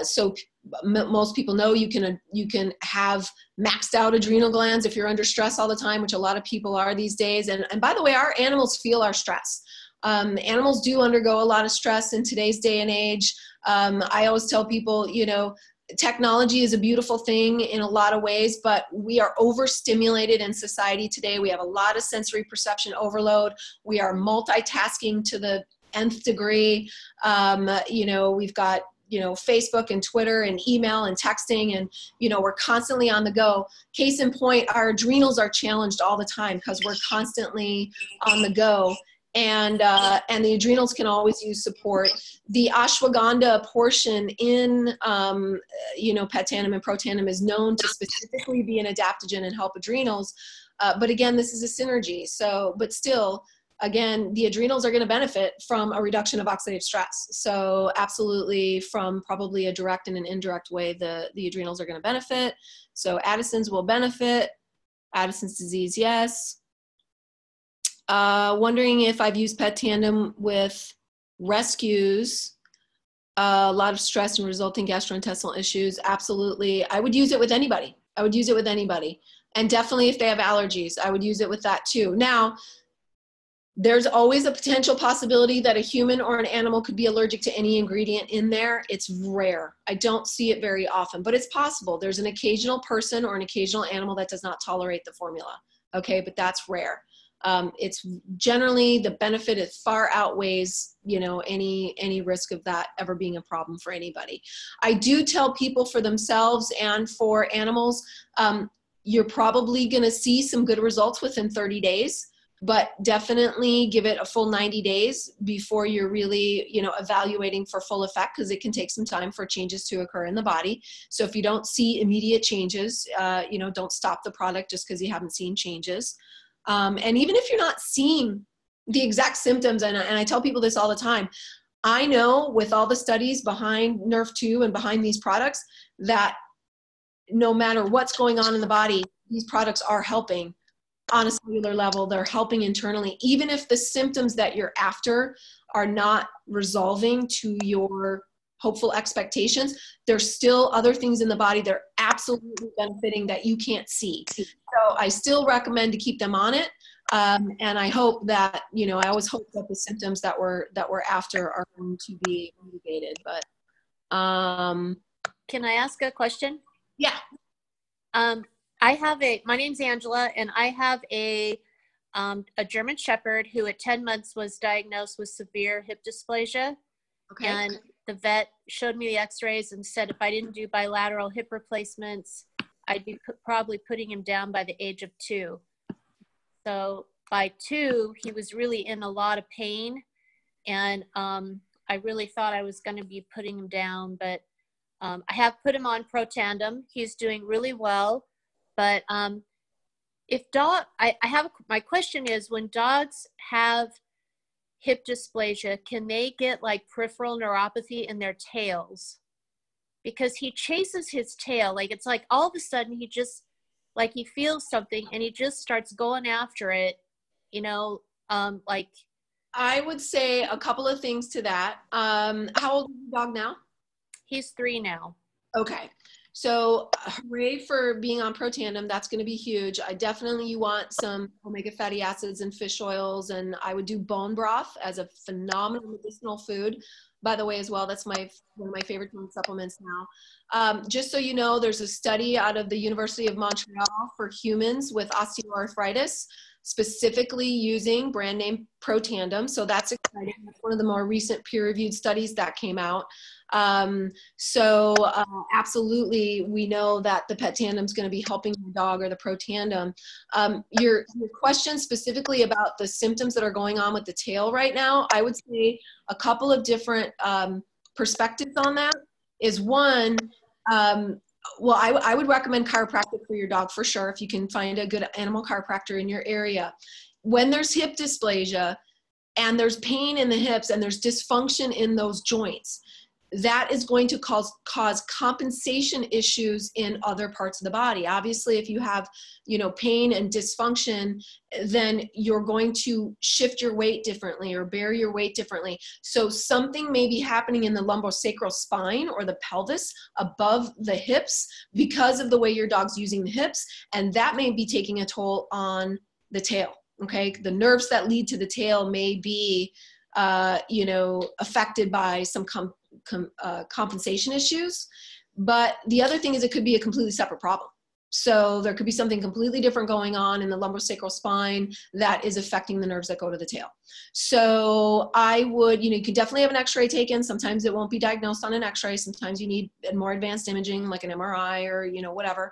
So most people know you can have maxed out adrenal glands if you're under stress all the time, which a lot of people are these days. And by the way, our animals feel our stress. Animals do undergo a lot of stress in today's day and age. I always tell people, you know, technology is a beautiful thing in a lot of ways, but we are overstimulated in society today. We have a lot of sensory perception overload. We are multitasking to the nth degree. You know, we've got, you know, Facebook and Twitter and email and texting, and, you know, we're constantly on the go. Case in point, our adrenals are challenged all the time because we're constantly on the go. And the adrenals can always use support. The ashwagandha portion in, you know, Tandem and Protandim is known to specifically be an adaptogen and help adrenals. But again, this is a synergy. So, but still, again, the adrenals are going to benefit from a reduction of oxidative stress. So absolutely, from probably a direct and an indirect way, the adrenals are going to benefit. So Addison's will benefit. Addison's disease, yes. Wondering if I've used Tandem with rescues, a lot of stress and resulting gastrointestinal issues. Absolutely. I would use it with anybody. I would use it with anybody. And definitely if they have allergies, I would use it with that too. Now, there's always a potential possibility that a human or an animal could be allergic to any ingredient in there. It's rare. I don't see it very often, but it's possible. There's an occasional person or an occasional animal that does not tolerate the formula. Okay, but that's rare. It's generally the benefit, it far outweighs, you know, any risk of that ever being a problem for anybody. I do tell people for themselves and for animals, you're probably going to see some good results within 30 days, but definitely give it a full 90 days before you're really, you know, evaluating for full effect, because it can take some time for changes to occur in the body. So if you don't see immediate changes, you know, don't stop the product just because you haven't seen changes. And even if you're not seeing the exact symptoms, and I tell people this all the time, I know with all the studies behind Nerve2 and behind these products that no matter what's going on in the body, these products are helping on a cellular level. They're helping internally. Even if the symptoms that you're after are not resolving to your hopeful expectations, there's still other things in the body that are absolutely benefiting that you can't see. So I still recommend to keep them on it. And I hope that, you know, I always hope that the symptoms that we're after are going to be mitigated. But can I ask a question? Yeah. My name's Angela, and I have a German Shepherd who at 10 months was diagnosed with severe hip dysplasia. Okay. And the vet showed me the x-rays and said if I didn't do bilateral hip replacements, I'd be probably putting him down by the age of 2. So by 2, he was really in a lot of pain. And I really thought I was going to be putting him down, but I have put him on Protandim. He's doing really well. But my question is, when dogs have hip dysplasia, can they get like peripheral neuropathy in their tails? Because he chases his tail, like it's like all of a sudden he just, like he feels something and he just starts going after it, you know, like. I would say a couple of things to that. How old is your dog now? He's 3 now. Okay. So hooray for being on Protandim. That's going to be huge. You want some omega fatty acids and fish oils, and I would do bone broth as a phenomenal medicinal food, by the way, as well. That's one of my favorite supplements now. Just so you know, there's a study out of the University of Montreal for humans with osteoarthritis, specifically using brand name Protandim. So that's exciting. That's one of the more recent peer-reviewed studies that came out. Absolutely, we know that the Tandem is going to be helping your dog, or the Protandim. Your question specifically about the symptoms that are going on with the tail right now, I would say a couple of different perspectives on that is one, well, I would recommend chiropractic for your dog for sure, if you can find a good animal chiropractor in your area. When there's hip dysplasia, and there's pain in the hips and there's dysfunction in those joints, that is going to cause compensation issues in other parts of the body. Obviously, if you have, pain and dysfunction, then you're going to shift your weight differently or bear your weight differently. So something may be happening in the lumbosacral spine or the pelvis above the hips because of the way your dog's using the hips, and that may be taking a toll on the tail. Okay, the nerves that lead to the tail may be, affected by some compensation issues. But the other thing is it could be a completely separate problem. So there could be something completely different going on in the lumbosacral spine that is affecting the nerves that go to the tail. So I would, you could definitely have an x-ray taken. Sometimes it won't be diagnosed on an x-ray. Sometimes you need more advanced imaging like an MRI or, whatever.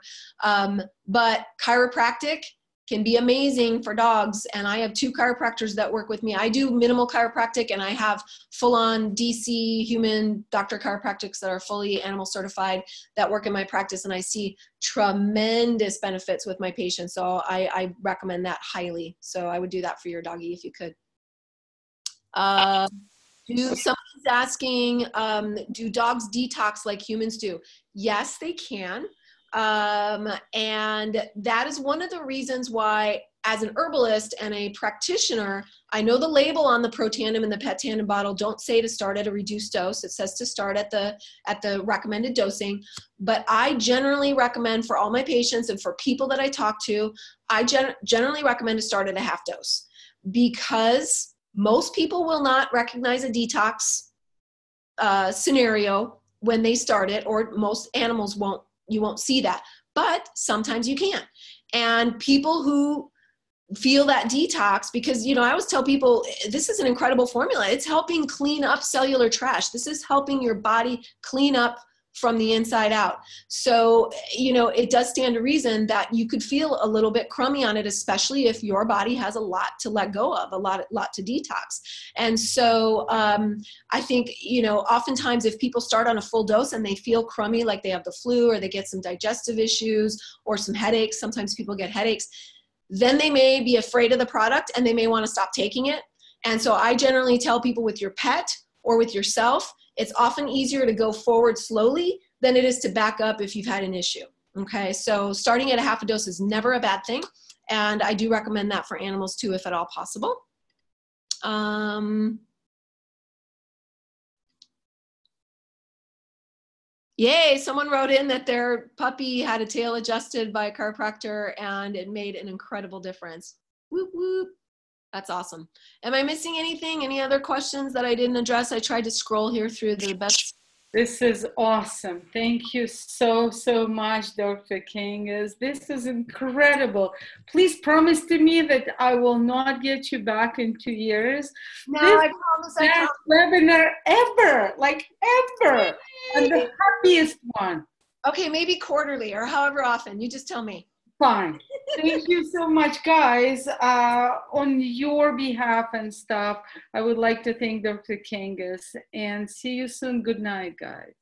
But chiropractic can be amazing for dogs. And I have 2 chiropractors that work with me. I do minimal chiropractic, and I have full-on DC human doctor chiropractics that are fully animal certified that work in my practice. And I see tremendous benefits with my patients. So I recommend that highly. So I would do that for your doggy if you could. Somebody's asking, do dogs detox like humans do? Yes, they can. And that is one of the reasons why, as an herbalist and a practitioner, I know the label on the Protandim and the Pet Tandem bottle don't say to start at a reduced dose. It says to start at the recommended dosing. But I generally recommend for all my patients and for people that I talk to, I generally recommend to start at a half dose, because most people will not recognize a detox scenario when they start it, or most animals won't. You won't see that, but sometimes you can. And people who feel that detox, because, I always tell people, this is an incredible formula. It's helping clean up cellular trash. This is helping your body clean up from the inside out. So, it does stand to reason that you could feel a little bit crummy on it, especially if your body has a lot to let go of, a lot to detox. And so I think, oftentimes if people start on a full dose and they feel crummy, like they have the flu or they get some digestive issues or some headaches, sometimes people get headaches, then they may be afraid of the product and they may want to stop taking it. And so I generally tell people, with your pet or with yourself, it's often easier to go forward slowly than it is to back up if you've had an issue. Okay, so starting at a half a dose is never a bad thing. And I do recommend that for animals too, if at all possible. Yay, someone wrote in that their puppy had a tail adjusted by a chiropractor and it made an incredible difference. Whoop, whoop. That's awesome. Am I missing anything? Any other questions that I didn't address? I tried to scroll here through the best. This is awesome. Thank you so much, Dr. Kangas. This is incredible. Please promise to me that I will not get you back in 2 years. No, this I promise I best webinar ever, ever. And the happiest one. Okay, maybe quarterly or however often. You just tell me. Fine. Thank you so much, guys. On your behalf and stuff, I would like to thank Dr. Kangas, and see you soon. Good night, guys.